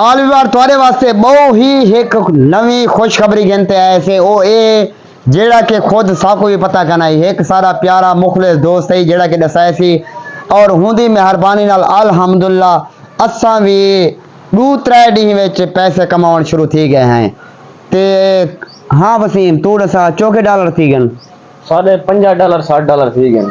आलवीवार थोड़े वास्ते बहुत ही एक नवी खुशखबरी गिनते आए से ओ ए जेड़ा के खुद साको भी पता करना है एक सारा प्यारा मुखलिस दोस्त है जेड़ा के दसाए सी और हुंदी मेहरबानी नाल अल्हम्दुलिल्लाह असा भी 2-3 डी विच पैसे कमाउण शुरू थी गए हैं ते हाँ वसीम तू दसा चौके डॉलर थी गए $50 $60 थी गए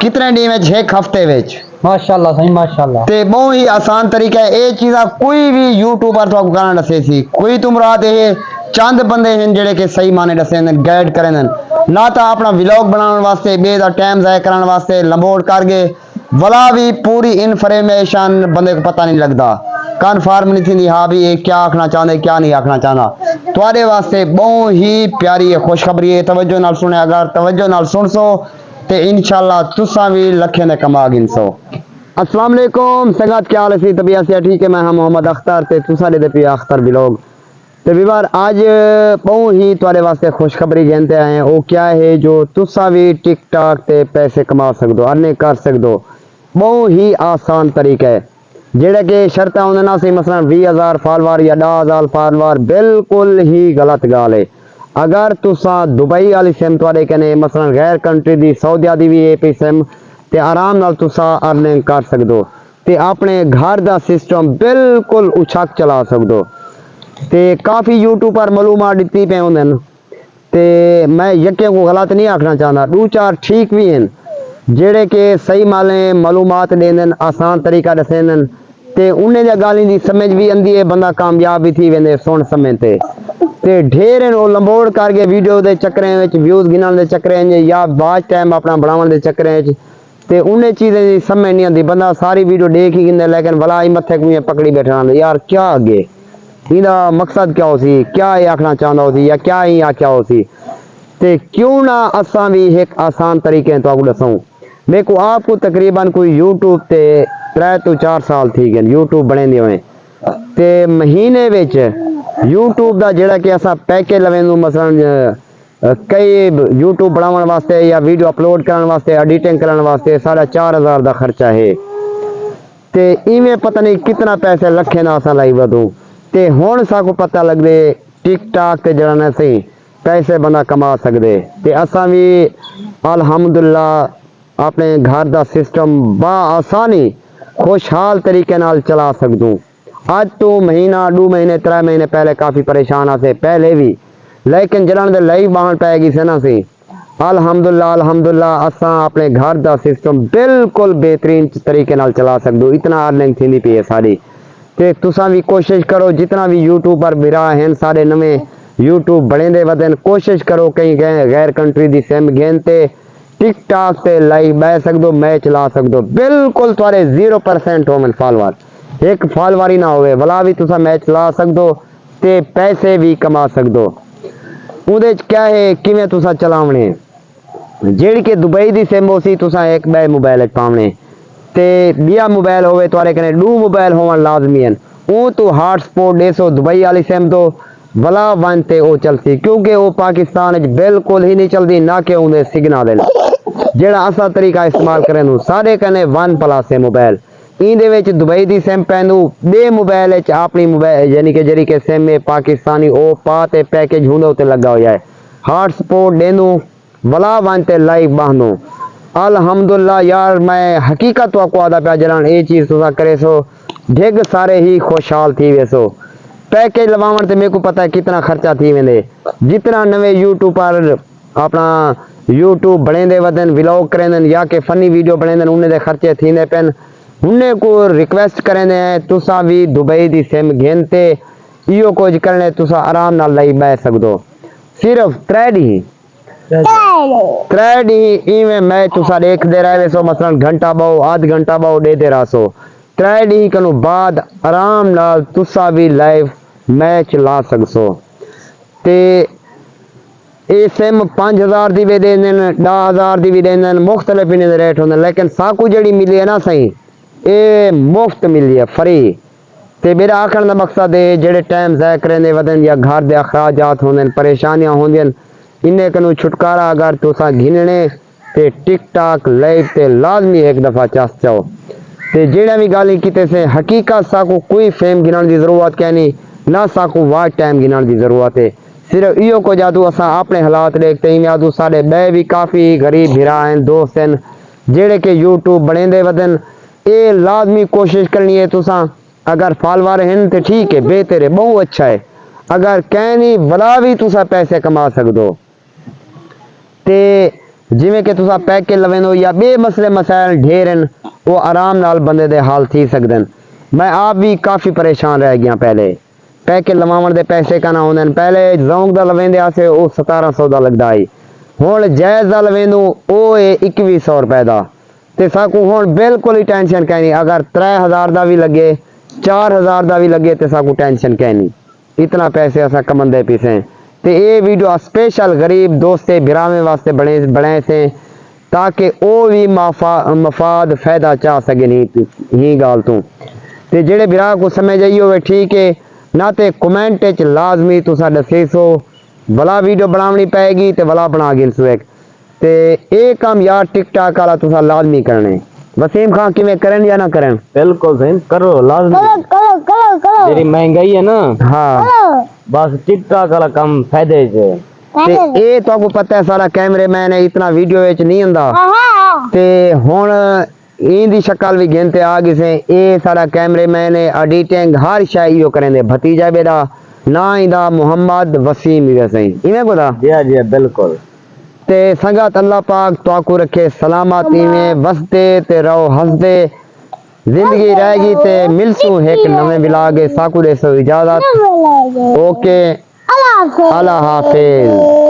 कितने डी विच एक हफ्ते विच माशाल्लाह सही माशाल्लाह ते बहुत ही आसान तरीका है ये चीज़ा कोई भी यूट्यूबर तो करना दसे सी कोई तुम रात ये चंद बंदे हैं जेड़े के सही माने दसे गाइड करें ना तो अपना व्लॉग बनाने वास्ते बे दा टाइम ज़ाया करने वास्ते लंबोड कर गए वला भी पूरी इन्फॉर्मेशन बंदे को पता नहीं लगता कन्फर्म नहीं थी हाँ भी ये क्या आखना चाहते क्या नहीं आखना चाहता थोड़े वास्ते बहुत ही प्यारी है खुशखबरी है तवज्जो नाल सुने अगर तवज्जो नाल सुन सो ते इंशाल्लाह तुसा भी लखे ने कमा गिनसो। अस्सलाम वालेकुम संगत क्या हाल है तबीयत से ठीक है मैं हाँ मोहम्मद अख्तर ते तुसा दे पे अख्तर व्लॉग ते बीवार आज बहुत ही तुम्हारे वास्ते खुशखबरी कहते आए हैं वो क्या है जो तुसा भी टिकटॉक ते पैसे कमा सकदो अर्निंग कर सकदो बहुत ही आसान तरीका है जेड़ा के शर्त होंदे ना सी मसलन 20,000 फॉलोवर या 10,000 फॉलोवर बिल्कुल ही गलत गाल है अगर तुसा दुबई वाली सिम तुहाडे कने मसलन गैर कंट्री दी सऊदीया दी भी ए पी सिम ते आराम नाल तुसा अर्निंग कर सकदो ते अपने घर दा सिस्टम बिल्कुल उछक चला सकदो ते काफ़ी यूट्यूब पर मालूमात दित्ती पे होंदे न ते मैं यके को गलत नहीं आखना चाहता 2-4 ठीक भी हैं जेड़े के सही माले मालूमात देंदे आसान तरीका दसेंदे ते उन्हें दी गाली दी समझ भी आंदी है बंदा कामयाब भी थी वेंदे सुन समय ते ढेर वो लंबोड़ करके वीडियो के चक्करें में व्यूज गिनने के चक्करें या बाद टाइम अपना बनाने के चक्करें ते उन्हें चीज़ें की समझ नहीं आती बंदा सारी वीडियो देख ही गिनदे लेकिन भला ही मत्थे को पकड़ी बैठा यार क्या अगे इहदा मकसद क्या हो सी क्या ये आखना चाहता हो या क्या ही आख्या हो सी ते क्यों ना असा भी एक आसान तरीके तो दसूँ मेरे को आपको तकरीबन कोई यूट्यूब ते 3 to 4 साल थी गए यूट्यूब बने हुए ते महीने विच यूट्यूब का जेड़ा कि असा पैकेज लवेंदू मसलन कई यूट्यूब बनाने वास्ते या वीडियो अपलोड करने वास्ते एडिटिंग करने वास्ते 4,500 का खर्चा है ते इवें पता नहीं कितना पैसे लखे ना असा लाई वधू ते हुण साकू पता लगदे टिकटॉक ते जड़ा ना सही पैसे बंदा कमा सकदे ते असा भी अल्हम्दुलिल्लाह अपने घर दा सिस्टम बा आसानी खुशहाल तरीके नाल चला सकदू आज तो महीना 2 महीने 3 महीने पहले काफ़ी परेशान आसे पहले भी लेकिन जलन दे लई बाहर पै गई से ना सी अल्हम्दुलिल्लाह असा अपने घर दा सिस्टम बिल्कुल बेहतरीन तरीके नाल चला सकदो इतना अर्निंग थी पी है साड़ी ते तुसा भी कोशिश करो जितना भी यूट्यूबर बिरा हैं सारे नवे यूट्यूब बने दे वदन कोशिश करो कहीं गैर कंट्री दी सिम गेन ते टिकटॉक ते लाइव बह सकदो मैच ला सकदो बिल्कुल थोड़े 0% होवन फॉलोवर एक फॉलोवर ही ना होवे भला भी तुसा मैच ला सकदो ते पैसे भी कमा सकदो उहदे क्या है किवें तुसा चलावणे जेड़ी के दुबई दी सिम होसी तुसा एक बे मोबाइल पावणे ते बिया मोबाइल होवे तुहारे कने 2 मोबाइल होवन लाजमी हैं वो तो हॉटस्पॉट देसो दुबई वाली सिम तो भला वन ते ओ चलती क्योंकि वो पाकिस्तान बिल्कुल ही नहीं चलती ना कि उन्हें सिग्नल जेड़ा असा तरीका इस्तेमाल करें सारे कने OnePlus है मोबाइल इंदे विच दुबई दी सिम पैंदू बे मोबाइल अपनी मोबाइल यानी कि जरी के सिम है पाकिस्तानी ओ पा ते पैकेज हुंदे उते लगा होया है हॉटस्पॉट देनू वला वन ते लाइव बांधो अल्हम्दुलिल्लाह यार मैं हकीकत तो आपको आदा प्या जरान ये चीज़ तुसा करे सो ढिग सारे ही खुशहाल थी वेसो पैकेज लवावन ते मेरे को पता है कितना खर्चा थी वेंदे जितना नवे यूट्यूब पर अपना यूट्यूब बने दे वदन व्लॉग करें या के फनी वीडियो बने उन्हें दे खर्चे थींदे पेन उन्हें को रिक्वेस्ट करें तुसा भी दुबई दी सिम घेनते इो कुछ करने तुसा आराम नाल लाई बह सकदो सिर्फ 3 डी इवें मैच तुसा देखते रहे सो मसलन घंटा बहु आध घंटा बहु देते रह सो 3 डी कनु बाद आराम नाल तुसा भी लाइव मैच ला सकसो ते ये सिम 5,000 दी भी देंदे 10,000 दी भी देंदे मुख्तलिफ इन्हें दे रेट होंदे लेकिन साकू जड़ी मिली है ना सही ये मुफ्त मिली है फ्री ते मेरा आखण का मकसद है जेड़े टाइम ज़ाया करेंदे वदन या घर दे अखराजात होंदे परेशानियां होंदियां इन्हें कनु छुटकारा अगर तुसा गिनने ते टिकटॉक लाइव ते लाजमी एक दफ़ा चस जाओ ते जेड़ा भी गाली कीते से हकीकत साकू कोई फेम गिनण की जरूरत कहनी ना साकू वाट टाइम गिनण की जरूरत है सिर्फ इो को जादू असा अपने हालात देखते ही जादू साढ़े बे भी काफ़ी गरीब भिरा हैं दोस्त हैं जेड़े के यूट्यूब बनेंदे वदन ये लाजमी कोशिश करनी है तुसा अगर फॉलोवर हैं तो ठीक है बेहतर है बहुत अच्छा है अगर कहनी भला भी तुसा पैसे कमा सकदो ते जिमें कि तुसा पैके लवेंदो या बे मसले मसाइल ढेर हैं वो आराम नाल बंदे दे हाल थी सकदे मैं आप भी काफ़ी परेशान रह गया पहले पैके लवावन दे पैसे का ना होंदे पहले जौंक दा लवेंदे आसे वो 1700 दा लगदा है हुण जायज़ दा लवेंदू वो है 2100 रुपए दा ते साकू हुण बिल्कुल ही टेंशन कहनी अगर 3000 दा भी लगे 4000 दा भी लगे ते साकू टेंशन कहनी इतना पैसे असा कमंदे पीसे ते ये वीडियो स्पेशल गरीब दोस्ते बिरावे वास्ते बने से ताकि वो भी मफाद फायदा चाह सके ही गाल तू ते जेड़े बिरा को समझ आई होवे ठीक है ना ते कमेंट च लाजमी तुसा दसे सो भला वीडियो बनावनी पैगी ते भला बना गिनसो एक ते ये काम यार टिकटॉक वाला तुसा लाजमी करने वसीम खान किवें करन या ना करन बिल्कुल सही करो लाजमी तेरी महंगाई है ना हाँ बस टिकटॉक वाला काम फायदे च ते ये तो आपको पता है सारा कैमरे मैन इतना वीडियो विच नहीं हुंदा ते हुण इंदी शक्ल भी गिनते आ गई से ये सारा कैमरे मैन एडिटिंग हर शाय इहो करेंदे भतीजा बेदा ना इंदा मोहम्मद वसीम ही सही इवें कोदा जी बिल्कुल ते संगत अल्लाह पाक ताकू रखे सलामती में वसते ते रहो हंसदे जिंदगी रहेगी ते मिलसू एक नवे विलागे साकू दे सो इजाजत ओके अल्लाह हाफिज।